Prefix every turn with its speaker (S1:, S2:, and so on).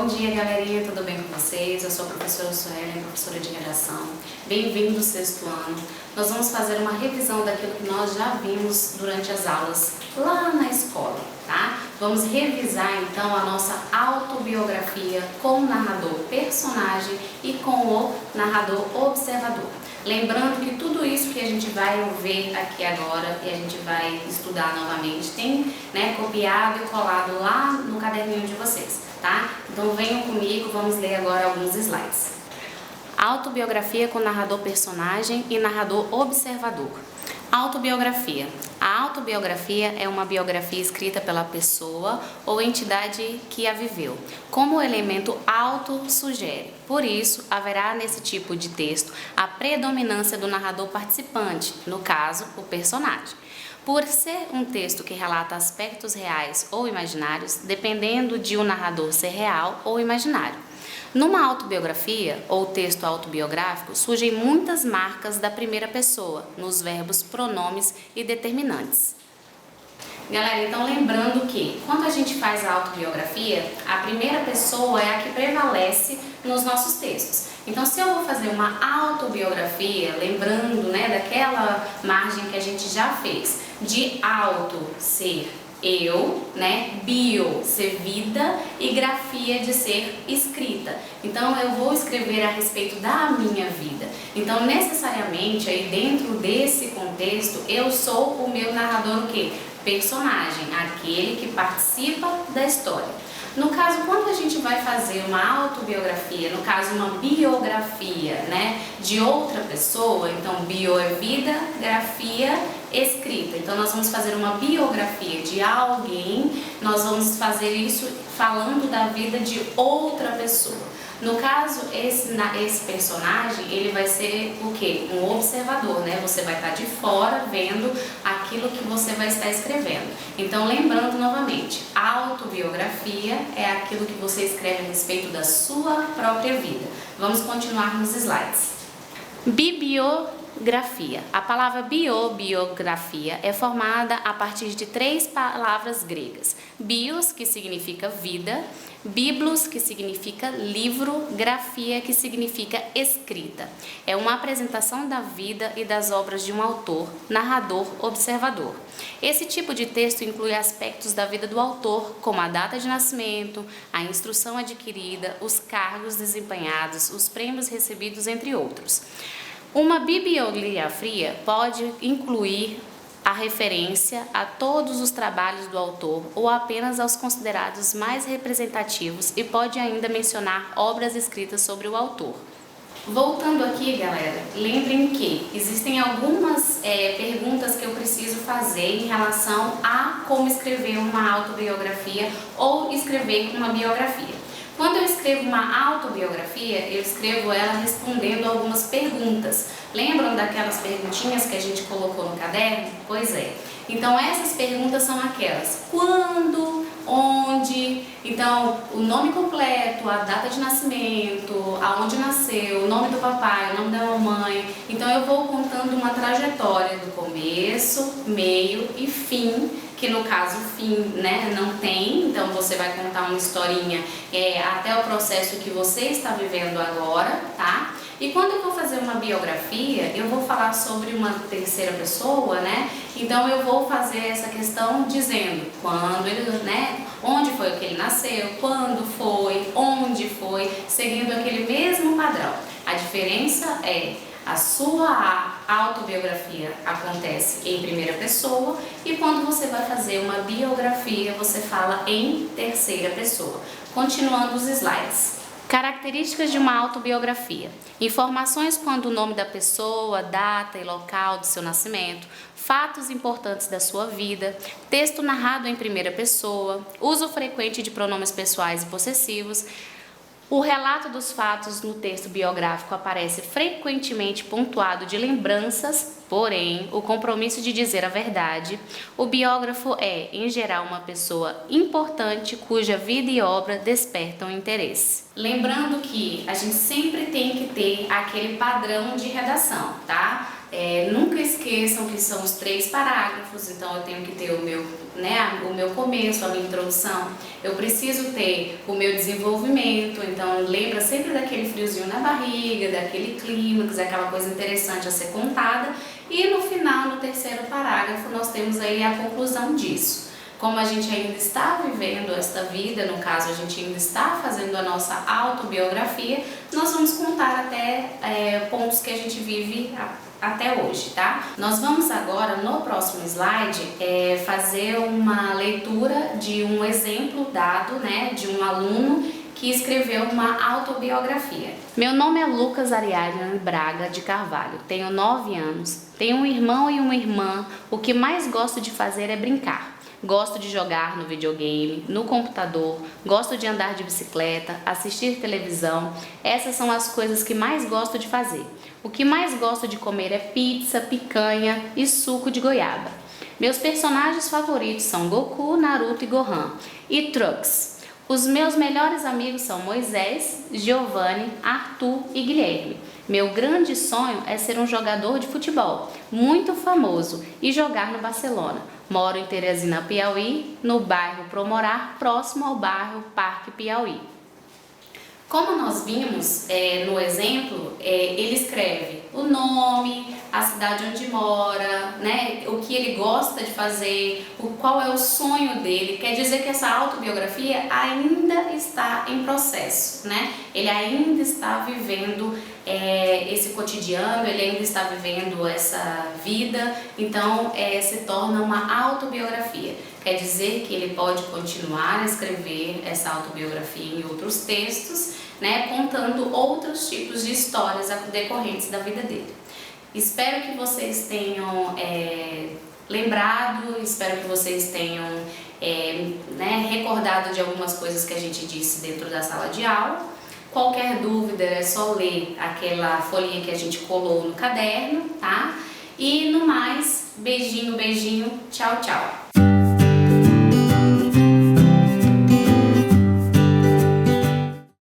S1: dia, galerinha, tudo bem com vocês? Eu sou a professora Suelen, professora de redação. Bem-vindo ao 6º ano. Nós vamos fazer uma revisão daquilo que nós já vimos durante as aulas lá na escola, tá? Vamos revisar então a nossa autobiografia com o narrador personagem e com o narrador observador. Lembrando que tudo isso que a gente vai ver aqui agora e a gente vai estudar novamente tem, copiado e colado lá no caderninho de vocês, tá? Então venham comigo, vamos ler agora alguns slides. Autobiografia com narrador personagem e narrador observador. Autobiografia. A autobiografia é uma biografia escrita pela pessoa ou entidade que a viveu, como o elemento auto sugere. Por isso, haverá nesse tipo de texto a predominância do narrador participante, no caso, o personagem. Por ser um texto que relata aspectos reais ou imaginários, dependendo de o narrador ser real ou imaginário. Numa autobiografia ou texto autobiográfico, surgem muitas marcas da primeira pessoa, nos verbos, pronomes e determinantes. Galera, então lembrando que quando a gente faz a autobiografia, a primeira pessoa é a que prevalece nos nossos textos. Então, se eu vou fazer uma autobiografia, lembrando daquela margem que a gente já fez, de auto ser eu, bio ser vida e grafia de ser escrita. Então eu vou escrever a respeito da minha vida. Então necessariamente aí dentro desse contexto eu sou o meu narrador o quê? Personagem, aquele que participa da história. No caso, quando a gente vai fazer uma autobiografia, no caso uma biografia, de outra pessoa, então bio é vida, grafia escrita. Então nós vamos fazer uma biografia de alguém, nós vamos fazer isso falando da vida de outra pessoa. No caso, esse personagem, ele vai ser o quê? Um observador, Você vai estar de fora vendo aquilo que você vai estar escrevendo. Então, lembrando novamente, autobiografia é aquilo que você escreve a respeito da sua própria vida. Vamos continuar nos slides. Bibliografia. A palavra biografia é formada a partir de 3 palavras gregas. Bios, que significa vida, biblos, que significa livro, grafia, que significa escrita. É uma apresentação da vida e das obras de um autor, narrador, observador. Esse tipo de texto inclui aspectos da vida do autor, como a data de nascimento, a instrução adquirida, os cargos desempenhados, os prêmios recebidos, entre outros. Uma bibliografia pode incluir a referência a todos os trabalhos do autor ou apenas aos considerados mais representativos e pode ainda mencionar obras escritas sobre o autor. Voltando aqui, galera, lembrem que existem algumas perguntas que eu preciso fazer em relação a como escrever uma autobiografia ou escrever uma biografia. Quando eu escrevo uma autobiografia, eu escrevo ela respondendo algumas perguntas. Lembram daquelas perguntinhas que a gente colocou no caderno? Pois é. Então, essas perguntas são aquelas: quando, onde, então, o nome completo, a data de nascimento, aonde nasceu, o nome do papai, o nome da mamãe. Então, eu vou contando uma trajetória do começo, meio e fim, que no caso fim não tem, então você vai contar uma historinha até o processo que você está vivendo agora, tá? E quando eu vou fazer uma biografia, eu vou falar sobre uma terceira pessoa, Então eu vou fazer essa questão dizendo quando ele, onde foi que ele nasceu, quando foi, onde foi, seguindo aquele mesmo padrão. A diferença é a sua autobiografia acontece em primeira pessoa e quando você vai fazer uma biografia, você fala em terceira pessoa. Continuando os slides. Características de uma autobiografia. Informações quanto o nome da pessoa, data e local do seu nascimento, fatos importantes da sua vida, texto narrado em primeira pessoa, uso frequente de pronomes pessoais e possessivos. O relato dos fatos no texto biográfico aparece frequentemente pontuado de lembranças, porém, o compromisso de dizer a verdade. O biógrafo é, em geral, uma pessoa importante cuja vida e obra despertam interesse. Lembrando que a gente sempre tem que ter aquele padrão de redação, tá? Nunca esqueçam que são os 3 parágrafos, então eu tenho que ter o meu começo, a minha introdução, eu preciso ter o meu desenvolvimento, então lembra sempre daquele friozinho na barriga, daquele clímax, aquela coisa interessante a ser contada, e no final, no 3º parágrafo, nós temos aí a conclusão disso. Como a gente ainda está vivendo esta vida, no caso a gente ainda está fazendo a nossa autobiografia, nós vamos contar até pontos que a gente vive até hoje, tá? Nós vamos agora, no próximo slide, fazer uma leitura de um exemplo dado, né, de um aluno que escreveu uma autobiografia. Meu nome é Lucas Ariadne Braga de Carvalho, tenho 9 anos, tenho um irmão e uma irmã, o que mais gosto de fazer é brincar. Gosto de jogar no videogame, no computador, gosto de andar de bicicleta, assistir televisão. Essas são as coisas que mais gosto de fazer. O que mais gosto de comer é pizza, picanha e suco de goiaba. Meus personagens favoritos são Goku, Naruto e Gohan. E Trunks. Os meus melhores amigos são Moisés, Giovanni, Arthur e Guilherme. Meu grande sonho é ser um jogador de futebol, muito famoso, e jogar no Barcelona. Moro em Teresina, Piauí, no bairro Promorar, próximo ao bairro Parque Piauí. Como nós vimos no exemplo, ele escreve o nome, a cidade onde mora, né, o que ele gosta de fazer, qual é o sonho dele. Quer dizer que essa autobiografia ainda está em processo, né? Ele ainda está vivendo esse cotidiano, ele ainda está vivendo essa vida, então se torna uma autobiografia. Quer dizer que ele pode continuar a escrever essa autobiografia em outros textos, né, contando outros tipos de histórias decorrentes da vida dele. Espero que vocês tenham lembrado, espero que vocês tenham recordado de algumas coisas que a gente disse dentro da sala de aula. Qualquer dúvida é só ler aquela folhinha que a gente colou no caderno, tá? E no mais, beijinho, beijinho, tchau, tchau!